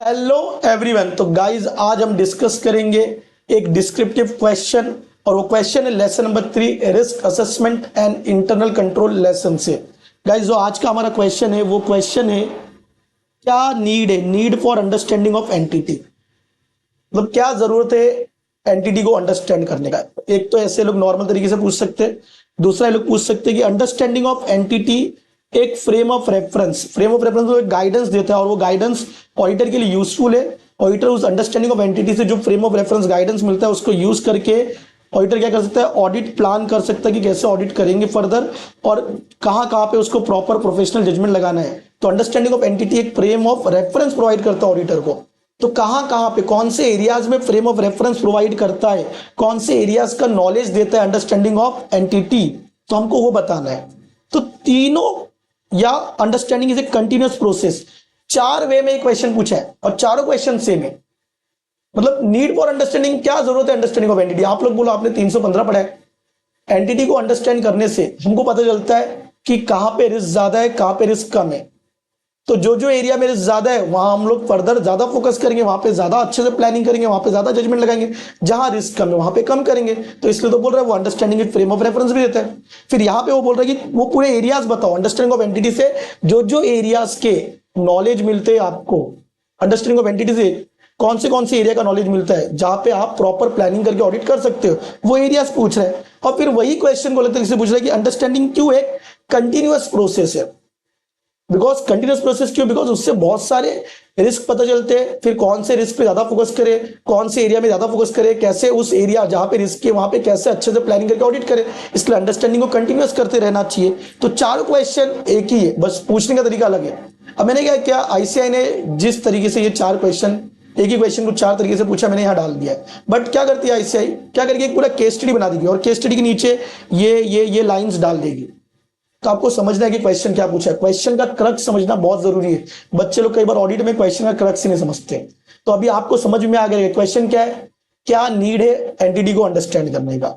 Hello everyone. तो guys आज हम डिस्कस करेंगे एक डिस्क्रिप्टिव क्वेश्चन और वो क्वेश्चन है lesson number 3 risk assessment and internal control lesson से। गाइज जो आज का हमारा क्वेश्चन है वो क्वेश्चन है क्या need for understanding of entity. मतलब क्या जरूरत है एंटिटी को अंडरस्टैंड करने का। एक तो ऐसे लोग नॉर्मल तरीके से पूछ सकते हैं, दूसरा लोग पूछ सकते हैं कि अंडरस्टैंडिंग ऑफ एंटिटी एक फ्रेम ऑफ रेफरेंस को एक गाइडेंस देता है और वो गाइडेंस ऑडिटर के लिए यूजफुल है। ऑडिटर उस अंडरस्टैंडिंग ऑफ एंटिटी से जो फ्रेम ऑफ रेफरेंस गाइडेंस मिलता है उसको यूज करके ऑडिटर क्या कर सकता है, ऑडिट प्लान कर सकता है कि कैसे ऑडिट करेंगे फर्दर और कहां कहां पे उसको प्रॉपर प्रोफेशनल जजमेंट लगाना है। तो अंडरस्टैंडिंग ऑफ एंटिटी एक फ्रेम ऑफ रेफरेंस प्रोवाइड करता है ऑडिटर को। तो कहां पे कौन से एरियाज में फ्रेम ऑफ रेफरेंस प्रोवाइड करता है, कौन से एरियाज का नॉलेज देता है अंडरस्टैंडिंग ऑफ एंटिटी, तो हमको वो बताना है। तो तीनों या understanding is a continuous process, चार वे में क्वेश्चन पूछा है और चारों क्वेश्चन सेम है। मतलब नीड फॉर अंडरस्टैंडिंग, क्या जरूरत है अंडरस्टैंडिंग ऑफ एंटिटी। आप लोग बोलो आपने 315 पढ़ा है। एंटिटी को अंडरस्टैंड करने से हमको पता चलता है कि कहां पे रिस्क ज्यादा है, कहां पे रिस्क कम है। तो जो जो एरिया में रिस्क ज्यादा है वहां हम लोग फर्दर ज्यादा फोकस करेंगे, वहां पे ज्यादा अच्छे से प्लानिंग करेंगे, वहां पे ज्यादा जजमेंट लगाएंगे। जहां रिस्क कम है वहां पे कम करेंगे। तो इसलिए तो बोल रहा है वो अंडरस्टैंडिंग फ्रेम ऑफ रेफरेंस भी देता है। फिर यहाँ पे वो बोल रहा है कि वो पूरे एरियाज बताओ अंडरस्टैंडिंग ऑफ एंटिटी से, जो जो एरियाज के नॉलेज मिलते हैं आपको अंडरस्टैंडिंग ऑफ एंटिटी से, कौन से एरिया का नॉलेज मिलता है जहां पे आप प्रॉपर प्लानिंग करके ऑडिट कर सकते हो, वो एरियाज पूछ रहे हैं। और फिर वही क्वेश्चन को अलग तरीके से पूछ रहा है कि अंडरस्टैंडिंग क्यों एक कंटिन्यूअस प्रोसेस है। बिकॉज कंटिन्यूस प्रोसेस क्यों, बिकॉज उससे बहुत सारे रिस्क पता चलते हैं। फिर कौन से रिस्क पे ज्यादा फोकस करे, कौन से एरिया में ज्यादा फोकस करे, कैसे उस एरिया जहां पे रिस्क है वहां पे कैसे अच्छे से प्लानिंग करके ऑडिट करे। इसलिए अंडरस्टैंडिंग को कंटिन्यूस करते रहना चाहिए। तो चारों क्वेश्चन एक ही है, बस पूछने का तरीका अलग है। अब मैंने क्या किया, आईसीआई ने जिस तरीके से ये चार क्वेश्चन, एक ही क्वेश्चन को चार तरीके से पूछा, मैंने यहां डाल दिया है। बट क्या करती है आईसीआई, क्या करके एक पूरा केस स्टडी बना देगी और केस स्टडी के नीचे ये लाइंस डाल देगी। तो आपको समझना है कि क्वेश्चन क्या पूछा है। क्वेश्चन का क्रक्स समझना बहुत जरूरी है। बच्चे लोग कई बार ऑडिट में क्वेश्चन का क्रक्स ही नहीं समझते। तो अभी आपको समझ में आ गया क्वेश्चन क्या है, क्या नीड है एंटिटी को अंडरस्टैंड करने का।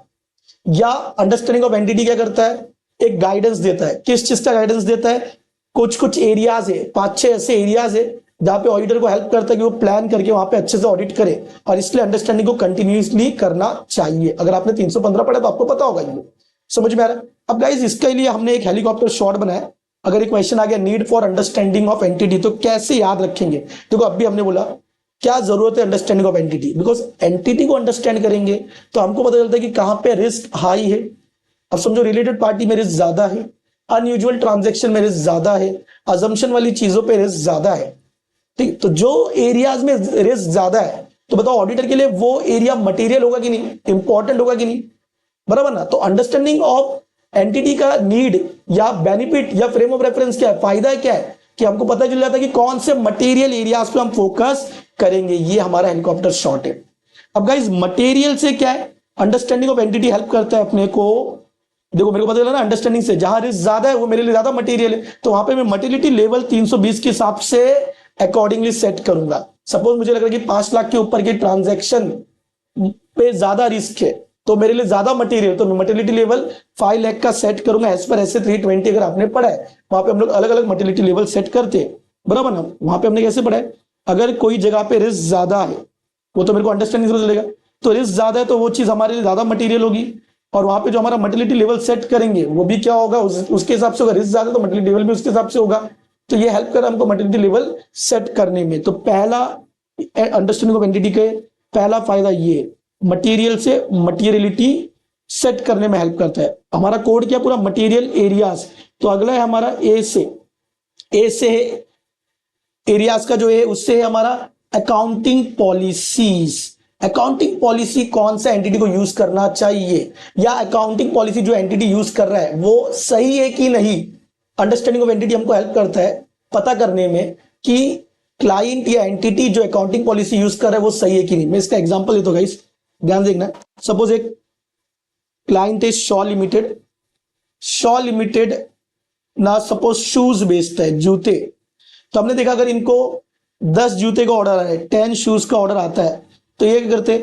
या अंडरस्टैंडिंग ऑफ एंटिटी क्या करता है, एक गाइडेंस देता है। किस चीज का गाइडेंस देता है, कुछ एरियाज है, 5-6 ऐसे एरियाज है जहां पे ऑडिटर को हेल्प करता है कि वो प्लान करके वहां पे अच्छे से ऑडिट करे। और इसलिए अंडरस्टैंडिंग को कंटिन्यूसली करना चाहिए। अगर आपने 315 पढ़ा तो आपको पता होगा ये, समझ में आ रहा है। अब गाइस इसके लिए हमने एक हेलीकॉप्टर शॉट बनाया। अगर एक क्वेश्चन आ गया need for understanding of entity, तो कैसे याद रखेंगे। देखो अभी हमने बोला क्या जरूरत है understanding of entity, because entity को अंडरस्टैंड करेंगे तो हमको पता चलता है कि कहां पे रिस्क हाई है। अब समझो रिलेटेड पार्टी में रिस्क ज्यादा है, अनयूजुअल ट्रांजेक्शन में रिस्क ज्यादा है, अजम्पशन वाली चीजों पे रिस्क ज्यादा है। ठीक, तो जो एरियाज में रिस्क ज्यादा है तो बताओ ऑडिटर के लिए वो एरिया मटेरियल होगा कि नहीं, इंपॉर्टेंट होगा कि नहीं, बराबर ना। तो अंडरस्टैंडिंग ऑफ एंटिटी का नीड या बेनिफिट या फ्रेम ऑफ रेफरेंस क्या है, फायदा क्या है कि हमको पता चल जाता है कि कौन से मटेरियल एरियाज पे हम फोकस करेंगे। ये हमारा हेलीकॉप्टर शॉट है। अब गाइस मटेरियल से क्या है, अंडरस्टैंडिंग ऑफ एंटिटी हेल्प करता है अपने को। देखो मेरे को पता चला ना, अंडरस्टैंडिंग से जहां रिस्क ज्यादा है वो मेरे लिए ज्यादा मटेरियल है, तो वहां पे मैं मटेरियलिटी लेवल 320 के हिसाब से अकॉर्डिंगली सेट करूंगा। सपोज मुझे लग रहा है कि 5 लाख के ऊपर के ट्रांजेक्शन पे ज्यादा रिस्क है तो मेरे लिए ज्यादा मटेरियल, तो मैं मटेरियलिटी लेवल 5 लाख का सेट करूंगा एज पर ऐसे 320। अगर आपने पढ़ा है वहां पे हम लोग अलग अलग मटेरियलिटी लेवल सेट करते हैं, बराबर ना। वहां पे हमने कैसे पढ़ा है, अगर कोई जगह पे रिस्क ज्यादा है वो तो मेरे को अंडरस्टैंडिंग से चलेगा। तो रिस्क ज्यादा है तो वो चीज हमारे लिए ज्यादा मटेरियल होगी और वहां पे जो हमारा मटेरियलिटी लेवल सेट करेंगे वो भी क्या होगा, उसके हिसाब से होगा। रिस्क ज्यादा तो मटेरियलिटी लेवल भी उसके हिसाब से होगा। तो ये हेल्प कर हमको मटेरियलिटी लेवल सेट करने में। तो पहला अंडरस्टैंडिंग ऑफ एंटिटी के पहला फायदा ये मटेरियल से मटेरियलिटी सेट करने में हेल्प करता है। हमारा कोड क्या पूरा मटेरियल एरियाज। तो अगला है हमारा ए से एरियाज का जो है उससे है हमारा अकाउंटिंग पॉलिसीज। अकाउंटिंग पॉलिसी कौन सा एंटिटी को यूज करना चाहिए या अकाउंटिंग पॉलिसी जो एंटिटी यूज कर रहा है वो सही है कि नहीं। अंडरस्टैंडिंग ऑफ एंटिटी हमको हेल्प करता है पता करने में कि क्लाइंट या एंटिटी जो अकाउंटिंग पॉलिसी यूज कर रहा है वो सही है कि नहीं। मैं इसका एग्जांपल देता हूं गाइस, ध्यान देखना। सपोज एक क्लाइंट है शॉ लिमिटेड ना, सपोज शूज बेचता है, जूते। तो हमने देखा अगर इनको 10 जूते का ऑर्डर आ रहा है, 10 शूज का ऑर्डर आता है, तो ये क्या करते,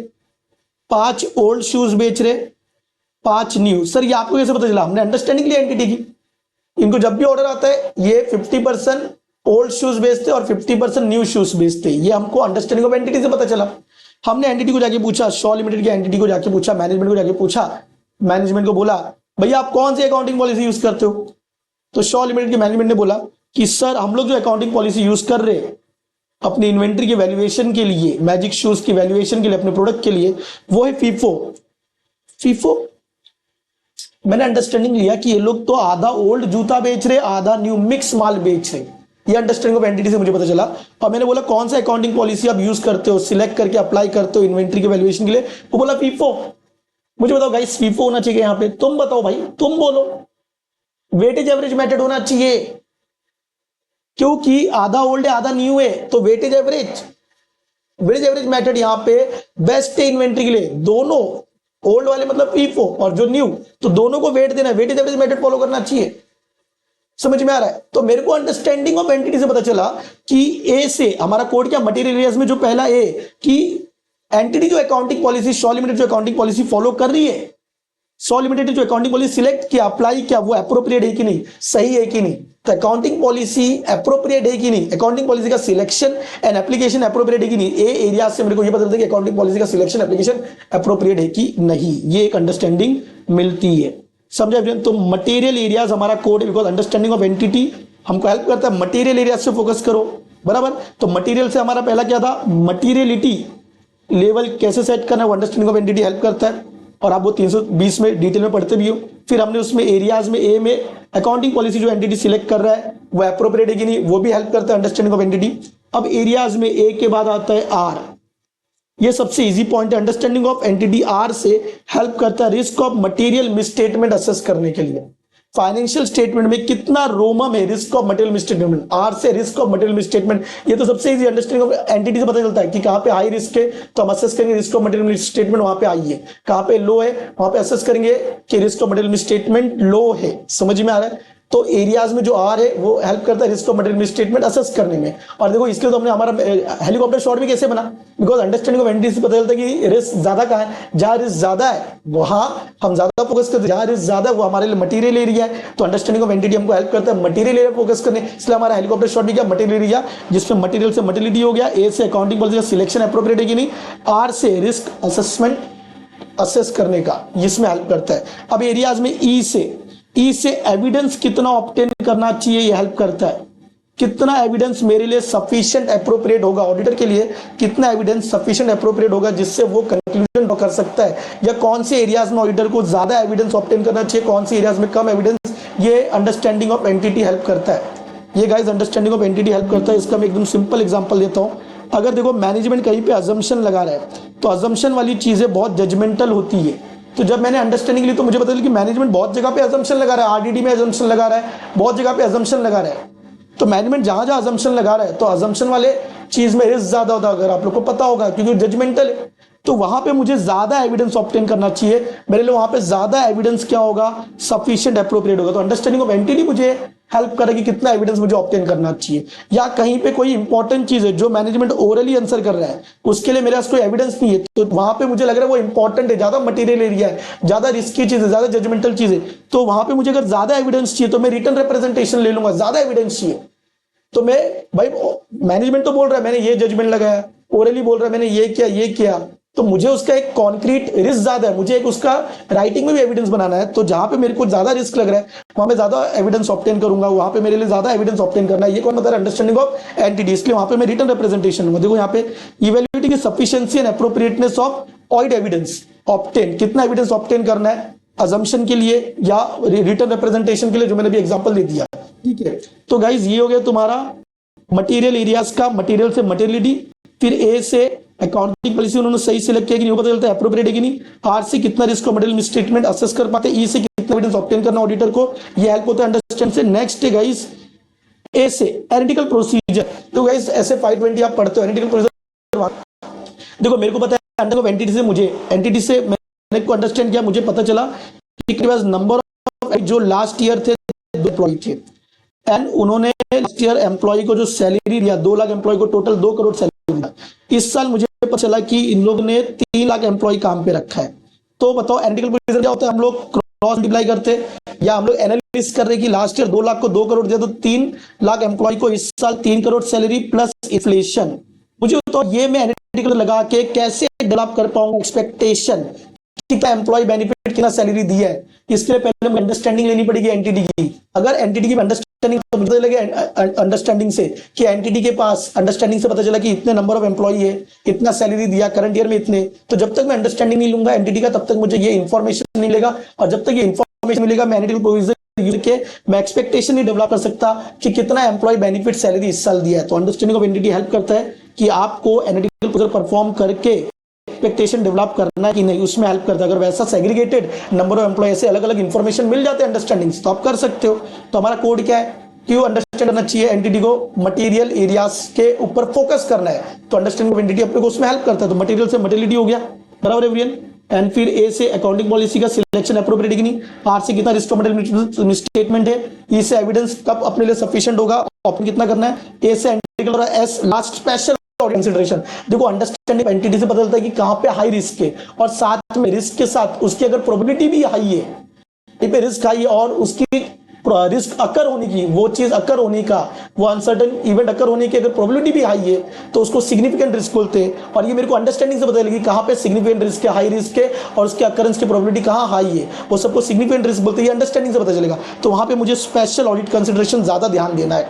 5 ओल्ड शूज बेच रहे, 5 न्यू। सर ये आपको कैसे पता चला, हमने अंडरस्टैंडिंग ली एंटिटी की। इनको जब भी ऑर्डर आता है ये 50% ओल्ड शूज बेचते और 50% न्यू शूज बेचते। ये हमको अंडरस्टैंडिंग ऑफ एंटिटी से पता चला। हमने एंटिटी को जाके पूछा, शॉ लिमिटेड की एंटिटी को जाके पूछा, मैनेजमेंट को जाके पूछा, मैनेजमेंट को बोला भैया आप कौन सी अकाउंटिंग पॉलिसी यूज करते हो? तो शॉ लिमिटेड के मैनेजमेंट ने बोला कि सर हम लोग जो अकाउंटिंग पॉलिसी यूज कर रहे हैं अपनी इन्वेंट्री के वैल्यूएशन के लिए, मैजिक शूज की वैल्यूएशन के लिए, अपने प्रोडक्ट के लिए, वो है फीफो। फीफो मैंने अंडरस्टैंडिंग लिया कि ये लोग तो आधा ओल्ड जूता बेच रहे, आधा न्यू मिक्स माल बेच रहे। ये अंडरस्टैंडिंग ऑफ एंटिटी से मुझे पता चला। और मैंने बोला कौन सा अकाउंटिंग पॉलिसी आप यूज करते हो, सिलेक्ट करके अप्लाई करते हो इन्वेंट्री के वैल्यूएशन के लिए? वो बोला फीफो। मुझे बताओ गाइस, फीफो होना चाहिए यहाँ पे? तुम बताओ भाई, तुम बोलो। वेटेज एवरेज मेथड होना चाहिए, क्योंकि आधा ओल्ड है आधा न्यू है, तो वेटेज एवरेज मेथड यहाँ पे बेस्ट है इन्वेंट्री के लिए। दोनों ओल्ड वाले मतलब फीफो और जो न्यू, तो दोनों को वेट देना है, वेटेज एवरेज मेथड फॉलो करना चाहिए। समझ में आ रहा है? तो मेरे को अंडरस्टैंडिंग ऑफ एंटिटी से पता चला कि ए से हमारा कोड क्या, मटेरियल एरियाज में जो पहला ए कि एंटिटी जो अकाउंटिंग पॉलिसी, शॉ लिमिटेड जो अकाउंटिंग पॉलिसी फॉलो कर रही है, शॉ लिमिटेड जो अकाउंटिंग पॉलिसी सिलेक्ट किया, अप्लाई किया, वो एप्रोप्रिएट है कि नहीं, सही है कि नहीं? तो अकाउंटिंग पॉलिसी एप्रोप्रिएट है कि नहीं, अकाउंटिंग पॉलिसी का सिलेक्शन एंड एप्लीकेशन एप्रोप्रिएट है कि नहीं, ए एरिया से मेरे को ये पता चलता है कि अकाउंटिंग पॉलिसी का सिलेक्शन एप्लीकेशन एप्रोप्रिएट है कि नहीं। ये एक अंडरस्टैंडिंग मिलती है। समझा? तो मटेरियल एरियाज हमारा code, because understanding of entity हमको हेल्प करता है, मटेरियल एरियाज से फोकस करो, बराबर। तो मटेरियल से हमारा पहला क्या था, मटेरियलिटी लेवल कैसे सेट करना है, वो अंडरस्टैंडिंग ऑफ एंटिटी हेल्प करता है। और आप वो 320 में डिटेल में पढ़ते भी हो। फिर हमने उसमें एरियाज में ए में अकाउंटिंग पॉलिसी जो एंटिटी सिलेक्ट कर रहा है वो एप्रोप्रिएट है कि नहीं, वो भी हेल्प करता है अंडरस्टैंडिंग ऑफ एंटिटी। अब एरियाज में ए के बाद आता है आर, ये सबसे इजी पॉइंट है। अंडरस्टैंडिंग ऑफ एंटिटी आर से हेल्प करता है risk of material misstatement assess करने के लिए। फाइनेंशियल स्टेटमेंट में कितना रोमम है risk of material misstatement, R से रिस्क ऑफ मटेरियल मिसस्टेटमेंट, ये तो सबसे इजी अंडरस्टैंडिंग ऑफ एंटिटी से पता चलता है कि कहां पे हाई रिस्क है तो हम असेस करेंगे रिस्क ऑफ मटेरियल मिसस्टेटमेंट वहां पे आई है, कहां पे लो है वहां पे असेस करेंगे कि रिस्क ऑफ मटेरियल मिसस्टेटमेंट लो है। समझ में आ रहा है? तो एरियाज में जो आर है वो हेल्प करता है risk of material misstatement assess करने में। और देखो इसके तो हमने हमारा हेलीकॉप्टर शॉट भी कैसे बना, बिकॉज अंडरस्टैंडिंग ऑफ एंटिटी से पता चलता है कि रिस्क ज्यादा कहां है, जहां रिस्क ज्यादा है वहां हम ज्यादा फोकस करते हैं, जहां रिस्क ज्यादा है वो हमारे लिए मटेरियल एरिया है। तो अंडरस्टैंडिंग ऑफ एंटिटी हमको हेल्प करता है मटेरियल एरिया फोकस करने, इसलिए हमारा हेलीकॉप्टर शॉट भी क्या, मटेरियल एरिया, जिसमें मटेरियल से मटेरियलिटी हो गया, ए से अकाउंटिंग पॉलिसी का सिलेक्शन एप्रोप्रिएट है कि नहीं, आर से रिस्क असेसमेंट असेस करने का, इसमें हेल्प करता है। अब एरियाज में ई से एविडेंस कितना ऑब्टेन करना चाहिए, ये हेल्प करता है। कितना एविडेंस मेरे लिए सफिशिएंट एप्रोप्रिएट होगा, ऑडिटर के लिए कितना एविडेंस सफिशिएंट एप्रोप्रिएट होगा जिससे वो कंक्लूजन कर सकता है, या कौन से एरियाज में ऑडिटर को ज्यादा एविडेंस ऑब्टेन करना चाहिए, कौन से एरियाज में कम एविडेंस, ये अंडरस्टैंडिंग ऑफ एंटिटी हेल्प करता है। ये guys understanding of entity help करता है। इसका मैं एकदम सिंपल एग्जांपल देता हूं। अगर देखो मैनेजमेंट कहीं पे अजम्पशन लगा रहा है तो अजम्पशन वाली चीजें बहुत जजमेंटल होती है। तो जब मैंने अंडरस्टैंडिंग ली तो मुझे पता चला कि मैनेजमेंट बहुत जगह पे अजम्पशन लगा रहा है, आरडीडी में अजम्पशन लगा रहा है, बहुत जगह पे अजम्पशन लगा रहा है। तो मैनेजमेंट जहां जहां अजम्पशन लगा रहा है तो अजम्पशन वाले चीज में रिस्क ज्यादा होता है, अगर आप लोग को पता होगा, क्योंकि जजमेंटल है। तो वहां पे मुझे ज्यादा एविडेंस ऑब्टेन करना चाहिए, मेरे लिए वहां पे ज्यादा एविडेंस क्या होगा, सफिशिएंट एप्रोप्रिएट होगा। तो अंडरस्टैंडिंग ऑफ एंटिटी मुझे हेल्प करेगी कितना एविडेंस मुझे ऑब्टेन करना चाहिए। या कहीं पे कोई इंपॉर्टेंट चीज है जो मैनेजमेंट ओरली आंसर कर रहा है, उसके लिए मेरे पास कोई एविडेंस नहीं है, तो वहां पे मुझे लग रहा है वो इंपॉर्टेंट है, ज्यादा मटेरियल एरिया है, ज्यादा रिस्की चीज है, ज्यादा जजमेंटल चीज है, तो वहां पे मुझे अगर ज्यादा एविडेंस चाहिए तो मैं रिटर्न रिप्रेजेंटेशन ले लूंगा। ज्यादा एविडेंस चाहिए तो मैं, भाई मैनेजमेंट तो बोल रहा है मैंने ये जजमेंट लगाया, ओरली बोल रहा है मैंने ये किया, तो मुझे उसका एक कॉन्क्रीट रिस्क ज्यादा है, मुझे एक उसका राइटिंग में भी एविडेंस बनाना है। तो जहां पे मेरे को ज्यादा रिस्क लग रहा है वहां पे ज्यादा एविडेंस ऑब्टेन करूंगा, वहां पे मेरे लिए ज्यादा एविडेंस ऑब्टेन करना है। ये कौन बता रहा है, अंडरस्टैंडिंग ऑफ एंटिटी। इसलिए वहां पे मैं रिटर्न रिप्रेजेंटेशन लूंगा। देखो यहाँ पे evaluating sufficiency and appropriateness of ऑइड evidence obtain, कितना एविडेंस ऑब्टेन करना है अजम्पशन के लिए या रिटर्न रिप्रेजेंटेशन के लिए, जो मैंने भी एग्जांपल दे दिया। ठीक है, तो गाइज ये हो गया तुम्हारा मटेरियल एरियाज का, मटेरियल से मटेरियलिटी। फिर ए से अकाउंटिंग पॉलिसी उन्होंने सही सिलेक्ट किया कि नहीं, वो पता चलता है एप्रोप्रिएट है कि नहीं। आर से कितना risk of material misstatement assess कर पाते हैं। ई से कितना एविडेंस ऑब्टेन करना ऑडिटर को, ये हेल्प होता है अंडरस्टैंड से। नेक्स्ट है गाइस ए से एनालिटिकल प्रोसीजर। तो गाइस ऐसे 520 आप पढ़ते हो एनालिटिकल प्रोसीजर। देखो मेरे को पता है अंडर ऑफ एंटिटी से, मुझे एंटिटी से मैंने को अंडरस्टैंड किया, मुझे पता चला कि नंबर ऑफ जो लास्ट ईयर थे 2 एम्प्लॉय थे, एंड उन्होंने लास्ट ईयर एम्प्लॉय को जो सैलरी दिया 2 लाख एम्प्लॉय को टोटल 2 करोड़ सैलरी दिया। इस साल मुझे पता चला कि इन लोगों ने 3 लाख एम्प्लॉय काम पे रखा है। तो बताओ एनालिटिकल प्रोसीजर क्या होता है, हम लोग क्रॉस मल्टीप्लाई करते या हम लोग एनालिसिस कर रहे हैं कि लास्ट ईयर 2 लाख को 2 करोड़ दिया तो 3 लाख एम्प्लॉय को इस साल 3 करोड़ सैलरी प्लस इन्फ्लेशन। मुझे तो ये मैं एनालिटिकल लगा के कैसे डेवलप कर पाऊंगा एक्सपेक्टेशन, कितना एम्प्लॉय बेनिफिट कितना सैलरी दी है, इसके लिए पहले मुझे अंडरस्टैंडिंग लेनी पड़ेगी एंटिटी की। अगर एंटिटी की अंडरस्टैंडिंग, तो मुझे लगे अंडरस्टैंडिंग से कि एंटिटी के पास अंडरस्टैंडिंग से पता चला कि इतने नंबर ऑफ एम्प्लॉय है, इतना सैलरी दिया करंट ईयर में इतने, तो जब तक मैं अंडरस्टैंडिंग नहीं लूंगा एंटिटी का तब तक मुझे ये इन्फॉर्मेशन नहीं मिलेगा, और जब तक ये इन्फॉर्मेशन मिलेगा मैं एनालिटिकल प्रोविजन यूज के मैं एक्सपेक्टेशन नहीं डेवलप कर सकता कि कितना एम्प्लॉय बेनिफिट सैलरी इस साल दिया है। तो अंडरस्टैंडिंग ऑफ एंटिटी हेल्प करता है कि आपको एनालिटिकल प्रोविजन परफॉर्म करके एक्सपेक्टेशन डेवलप करना है कि नहीं, उसमें हेल्प करता है। अगर वैसा सेग्रीगेटेड नंबर ऑफ एम्प्लॉय से अलग अलग इंफॉर्मेशन मिल जाते हैं अंडरस्टैंडिंग तो आप कर सकते हो। तो हमारा कोड क्या है, क्यों अंडरस्टैंड करना चाहिए एंटिटी को, मटेरियल एरियाज के ऊपर फोकस करना है, तो अंडरस्टैंडिंग ऑफ एंटिटी अपने को उसमें हेल्प करता है। तो मटेरियल से मटेरियलिटी हो गया, बराबर एवरीवन। एंड फिर ए से अकाउंटिंग पॉलिसी का सिलेक्शन अप्रोप्रिएट कि नहीं, आर से कितना रिस्क मटेरियल स्टेटमेंट है, ई से एविडेंस कब अपने लिए सफिशिएंट होगा, ऑप्शन कितना करना है, ए से एंटिटी और एस लास्ट स्पेशल कंसिडरेशन। देखो अंडरस्टैंडिंग एंटिटी से पता चलता है कि कहां पे हाई रिस्क है, और साथ में रिस्क के साथ उसकी अगर प्रोबेबिलिटी भी हाई है, पे रिस्क हाई है और उसकी रिस्क अकर होने की, वो चीज अकर होने का, वो अनसर्टन इवेंट अकर होने की अगर प्रोबेबिलिटी भी हाई है तो उसको सिग्निफिकेंट रिस्क बोलते हैं। और ये मेरे को अंडरस्टैंडिंग से पता चलेगी कहां पे सिग्निफिकेंट रिस्क है, हाई रिस्क है, और उसके अकरेंस की प्रोबेबिलिटी कहां हाई है, वो सबको सिग्निफिकेंट रिस्क बोलते हैं। ये अंडरस्टैंडिंग से पता चलेगा, तो वहां पे मुझे स्पेशल ऑडिट कंसिडरेशन ज्यादा ध्यान देना है।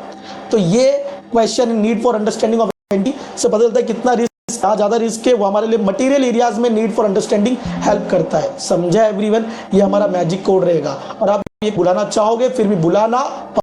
तो ये question need for understanding of entity से पता चलता है कितना रिस्क, ज्यादा रिस्क है, वो हमारे लिए मटेरियल एरियाज में नीड फॉर अंडरस्टैंडिंग हेल्प करता है। समझा एवरीवन, ये हमारा मैजिक कोड रहेगा। और आप ये बुलाना चाहोगे फिर भी बुलाना